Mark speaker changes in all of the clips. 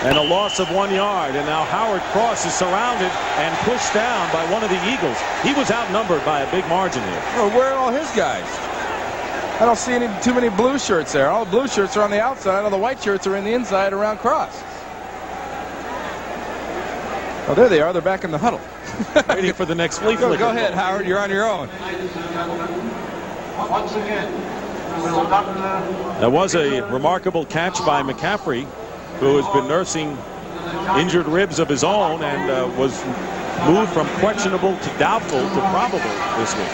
Speaker 1: And a loss of 1 yard. And now Howard Cross is surrounded and pushed down by one of the Eagles. He was outnumbered by a big margin here.
Speaker 2: Well, where are all his guys? I don't see too many blue shirts there. All the blue shirts are on the outside. All the white shirts are in the inside around Cross. Oh, there they are. They're back in the huddle.
Speaker 1: Waiting for the next flea flicker.
Speaker 2: Go ahead, Howard. You're on your own.
Speaker 3: Once again,
Speaker 1: There was a remarkable catch by McCaffrey, who has been nursing injured ribs of his own and was moved from questionable to doubtful to probable this week.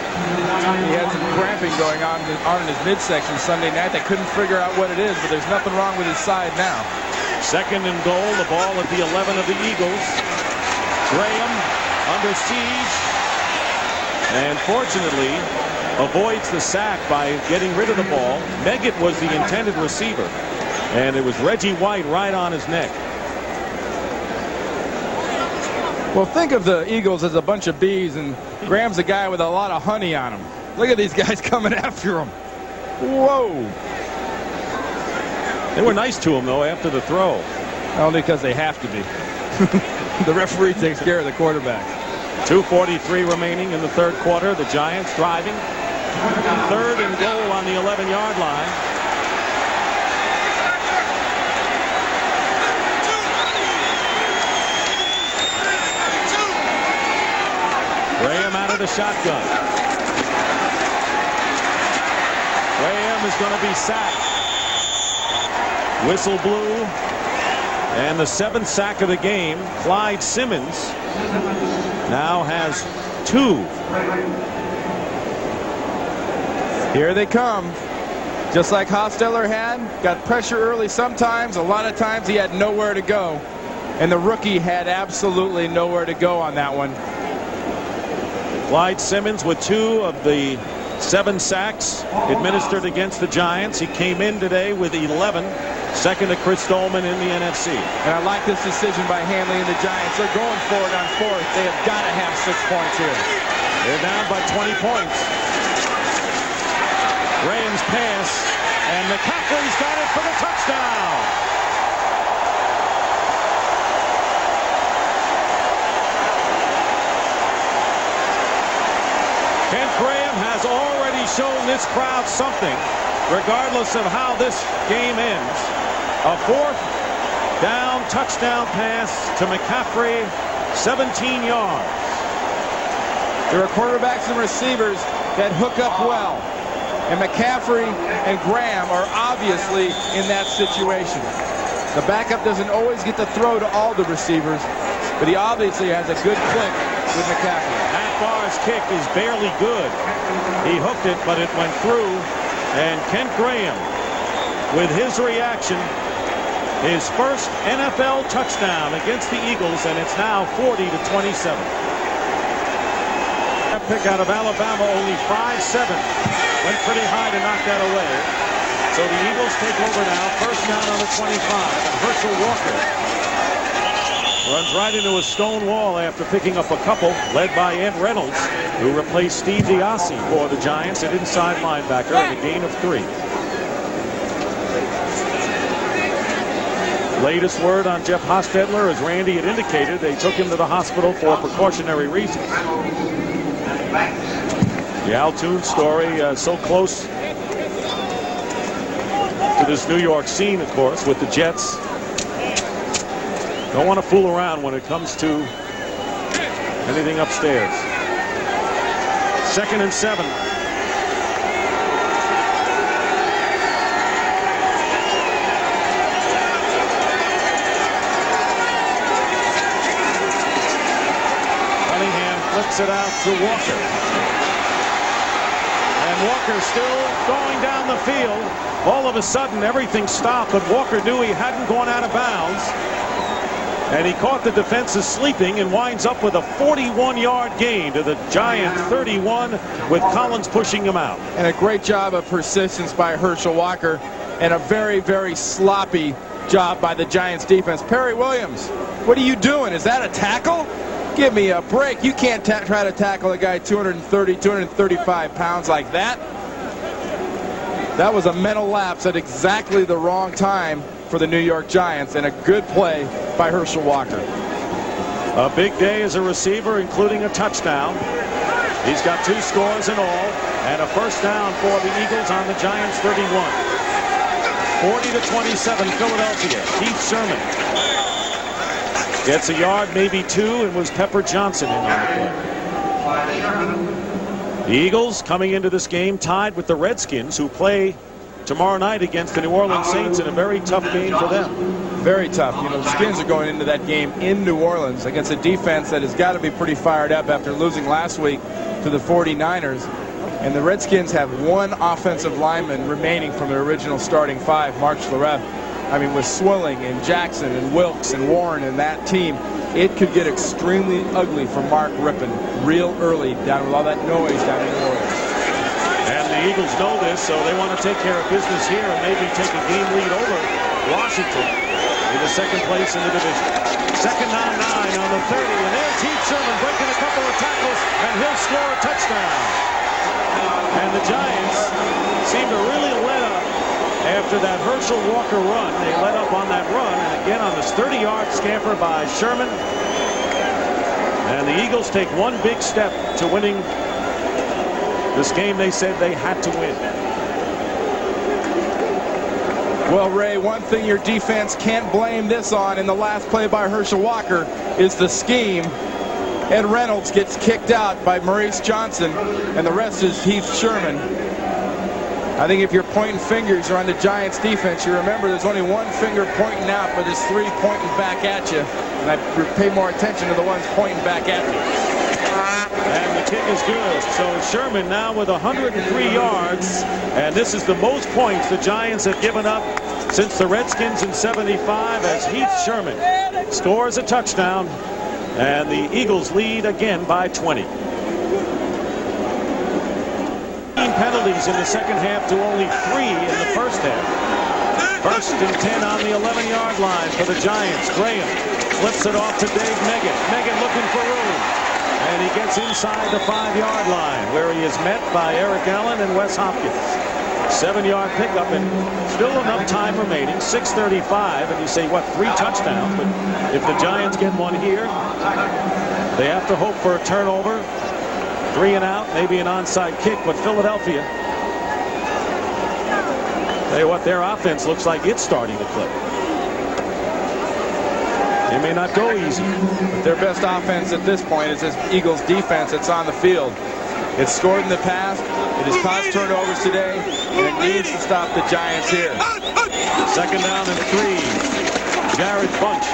Speaker 2: He had some cramping going on in his midsection Sunday night. They couldn't figure out what it is, but there's nothing wrong with his side now.
Speaker 1: 2nd and goal, the ball at the 11 of the Eagles. Graham under siege, and fortunately avoids the sack by getting rid of the ball. Meggett was the intended receiver, and it was Reggie White right on his neck.
Speaker 2: Well, think of the Eagles as a bunch of bees, and Graham's a guy with a lot of honey on him. Look at these guys coming after him. Whoa.
Speaker 1: They were nice to him, though, after the throw.
Speaker 2: Only because they have to be. The referee takes care of the quarterback.
Speaker 1: 2:43 remaining in the 3rd quarter. The Giants driving. 3rd and goal on the 11-yard line. Graham out of the shotgun. Graham is going to be sacked. Whistle blew. And the 7th sack of the game. Clyde Simmons now has 2.
Speaker 2: Here they come. Just like Hostetler had. Got pressure early sometimes. A lot of times he had nowhere to go. And the rookie had absolutely nowhere to go on that one.
Speaker 1: Clyde Simmons with 2 of the 7 sacks administered against the Giants. He came in today with 11. Second to Chris Dolman in the NFC.
Speaker 2: And I like this decision by Hanley and the Giants. They're going for it on 4th. They have got to have 6 points here.
Speaker 1: They're down by 20 points. Graham's pass, and McCaffrey's got it for the touchdown. Kent Graham has already shown this crowd something, regardless of how this game ends. A 4th down touchdown pass to McCaffrey, 17 yards.
Speaker 2: There are quarterbacks and receivers that hook up well. And McCaffrey and Graham are obviously in that situation. The backup doesn't always get to throw to all the receivers, but he obviously has a good click with McCaffrey.
Speaker 1: Matt Barr's kick is barely good. He hooked it, but it went through. And Kent Graham, with his reaction, his first NFL touchdown against the Eagles, and it's now 40-27. That pick out of Alabama, only 5'7". Went pretty high to knock that away. So the Eagles take over now. First down on the 25. And Herschel Walker runs right into a stone wall after picking up a couple, led by Ed Reynolds, who replaced Steve Diassi for the Giants at inside linebacker in a gain of 3. Latest word on Jeff Hostetler, as Randy had indicated, they took him to the hospital for precautionary reasons. The Al Toon story, so close to this New York scene, of course, with the Jets. Don't want to fool around when it comes to anything upstairs. 2nd and 7. Cunningham flicks it out to Walker. And Walker still going down the field. All of a sudden, everything stopped, but Walker knew he hadn't gone out of bounds. And he caught the defenses sleeping and winds up with a 41-yard gain to the Giant 31, with Collins pushing him out.
Speaker 2: And a great job of persistence by Herschel Walker, and a very, very sloppy job by the Giants defense. Perry Williams, what are you doing? Is that a tackle? Give me a break. You can't try to tackle a guy 230, 235 pounds like that. That was a mental lapse at exactly the wrong time for the New York Giants, and a good play by Herschel Walker.
Speaker 1: A big day as a receiver, including a touchdown. He's got 2 scores in all, and a first down for the Eagles on the Giants' 31. 40-27 Philadelphia. Keith Sherman gets a yard, maybe 2, and was Pepper Johnson in on the play. The Eagles coming into this game tied with the Redskins, who play tomorrow night against the New Orleans Saints in a very tough game for them.
Speaker 2: Very tough. You know, the Skins are going into that game in New Orleans against a defense that has got to be pretty fired up after losing last week to the 49ers. And the Redskins have 1 offensive lineman remaining from their original starting 5, Mark Schlereth. I mean, with Swilling and Jackson and Wilkes and Warren and that team, it could get extremely ugly for Mark Rippon real early down with all that noise down in New Orleans.
Speaker 1: And the Eagles know this, so they want to take care of business here and maybe take a game lead over Washington in the 2nd place in the division. 2nd down 9 on the 30, and there's Keith Sherman breaking a couple of tackles, and he'll score a touchdown. And the Giants seem to really let up after that Herschel Walker run. They let up on that run, and again on this 30-yard scamper by Sherman. And the Eagles take 1 big step to winning this game they said they had to win.
Speaker 2: Well, Ray, one thing your defense can't blame this on in the last play by Herschel Walker is the scheme. Ed Reynolds gets kicked out by Maurice Johnson, and the rest is Keith Sherman. I think if you're pointing fingers around the Giants defense, you remember there's only 1 finger pointing out, but there's 3 pointing back at you. And I pay more attention to the ones pointing back at you.
Speaker 1: And the kick is good. So Sherman now with 103 yards, and this is the most points the Giants have given up since the Redskins in '75, as Heath Sherman scores a touchdown, and the Eagles lead again by 20. Penalties in the 2nd half to only 3 in the 1st half. 1st and 10 on the 11-yard line for the Giants. Graham flips it off to Dave Meggett. Meggett looking for room. And he gets inside the 5-yard line, where he is met by Eric Allen and Wes Hopkins. 7-yard pickup, and still enough time remaining. 6:35, and you say, what, 3 touchdowns? But if the Giants get one here, they have to hope for a turnover. 3 and out, maybe an onside kick, but Philadelphia, tell you what, their offense looks like it's starting to click. It may not go easy.
Speaker 2: But their best offense at this point is this Eagles defense that's on the field. It's scored in the past, it has caused turnovers today, and it needs to stop the Giants here.
Speaker 1: 2nd down and 3. Jared Bunch.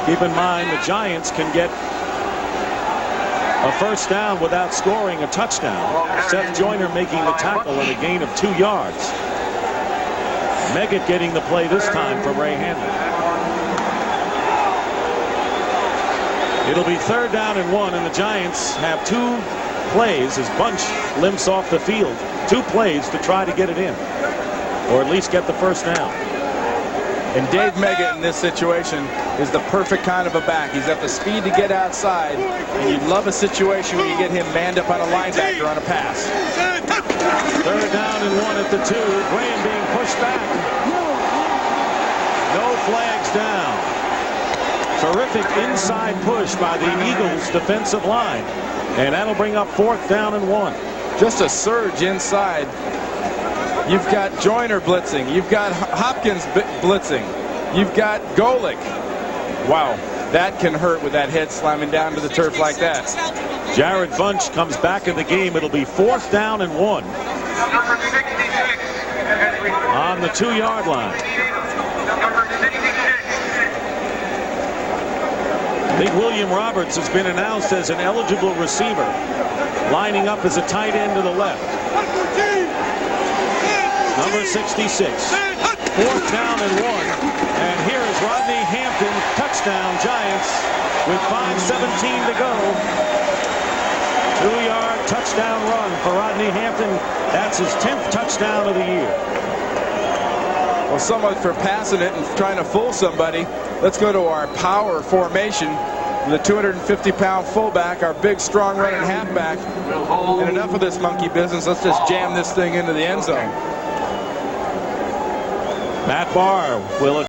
Speaker 1: Keep in mind the Giants can get a first down without scoring a touchdown. Seth Joyner making the tackle and a gain of 2 yards. Meggett getting the play this time from Ray Handley. It'll be 3rd down and 1, and the Giants have 2 plays as Bunch limps off the field. 2 plays to try to get it in, or at least get the first down.
Speaker 2: And Dave Meggett in this situation is the perfect kind of a back. He's got the speed to get outside, and you'd love a situation where you get him manned up on a linebacker on a pass.
Speaker 1: 3rd down and 1 at the 2. Graham being pushed back. No flags down. Terrific inside push by the Eagles defensive line, and that'll bring up 4th down and 1.
Speaker 2: Just a surge inside. You've got Joyner blitzing. You've got Hopkins blitzing. You've got Golick. Wow, that can hurt with that head slamming down to the turf like that.
Speaker 1: Jared Bunch comes back in the game. It'll be 4th down and 1 on the 2-yard line. I think William Roberts has been announced as an eligible receiver, lining up as a tight end to the left. Number 66. 4th down and 1. And here is Rodney Hampton. Touchdown Giants with 5:17 to go. 2-yard touchdown run for Rodney Hampton. That's his 10th touchdown of the year.
Speaker 2: Well, so much for passing it and trying to fool somebody. Let's go to our power formation. The 250-pound fullback, our big, strong running halfback. And enough of this monkey business. Let's just jam this thing into the end zone.
Speaker 1: Matt Barr will